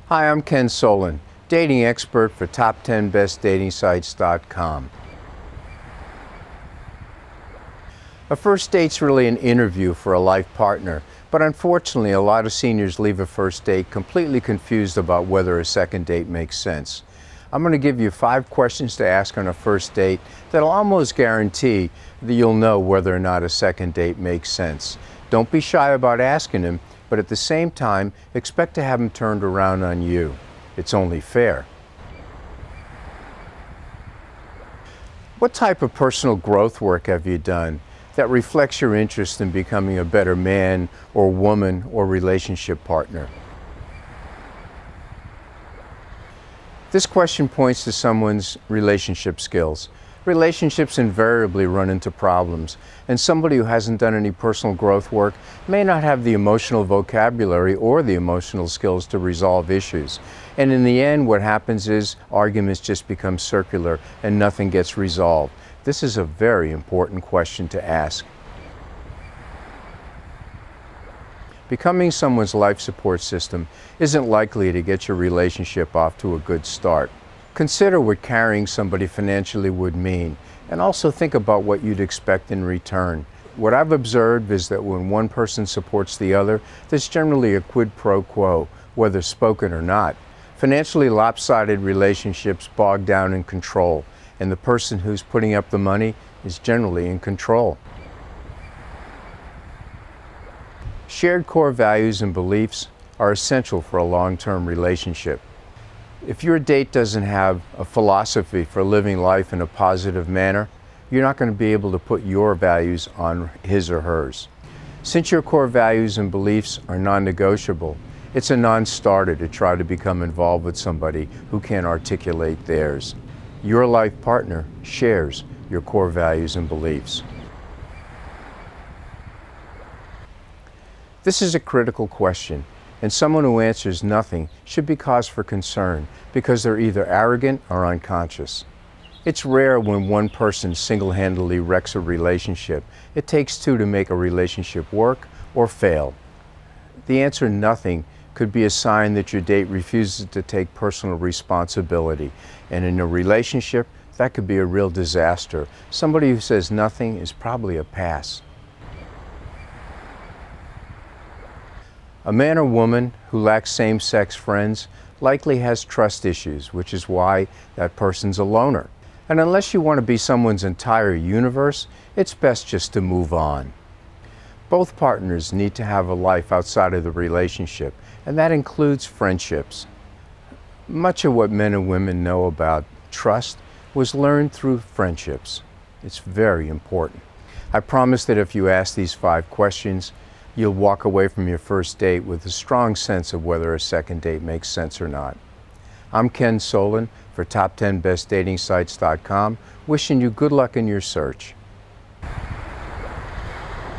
Hi, I'm Ken Solon, dating expert for top10bestdatingsites.com. A first date's really an interview for a life partner, but unfortunately a lot of seniors leave a first date completely confused about whether a second date makes sense. I'm going to give you 5 questions to ask on a first date that'll almost guarantee that you'll know whether or not a second date makes sense. Don't be shy about asking him, but at the same time, expect to have him turned around on you. It's only fair. What type of personal growth work have you done that reflects your interest in becoming a better man or woman or relationship partner? This question points to someone's relationship skills. Relationships invariably run into problems, and somebody who hasn't done any personal growth work may not have the emotional vocabulary or the emotional skills to resolve issues. And in the end, what happens is arguments just become circular and nothing gets resolved. This is a very important question to ask. Becoming someone's life support system isn't likely to get your relationship off to a good start. Consider what carrying somebody financially would mean, and also think about what you'd expect in return. What I've observed is that when one person supports the other, there's generally a quid pro quo, whether spoken or not. Financially lopsided relationships bog down in control, and the person who's putting up the money is generally in control. Shared core values and beliefs are essential for a long-term relationship. If your date doesn't have a philosophy for living life in a positive manner, you're not going to be able to put your values on his or hers. Since your core values and beliefs are non-negotiable, it's a non-starter to try to become involved with somebody who can't articulate theirs. Your life partner shares your core values and beliefs. This is a critical question, and someone who answers nothing should be cause for concern because they're either arrogant or unconscious. It's rare when one person single-handedly wrecks a relationship. It takes two to make a relationship work or fail. The answer nothing could be a sign that your date refuses to take personal responsibility, and in a relationship, that could be a real disaster. Somebody who says nothing is probably a pass. A man or woman who lacks same-sex friends likely has trust issues, which is why that person's a loner. And unless you want to be someone's entire universe, it's best just to move on. Both partners need to have a life outside of the relationship, and that includes friendships. Much of what men and women know about trust was learned through friendships. It's very important. I promise that if you ask these 5 questions, you'll walk away from your first date with a strong sense of whether a second date makes sense or not. I'm Ken Solon for top10bestdatingsites.com, wishing you good luck in your search.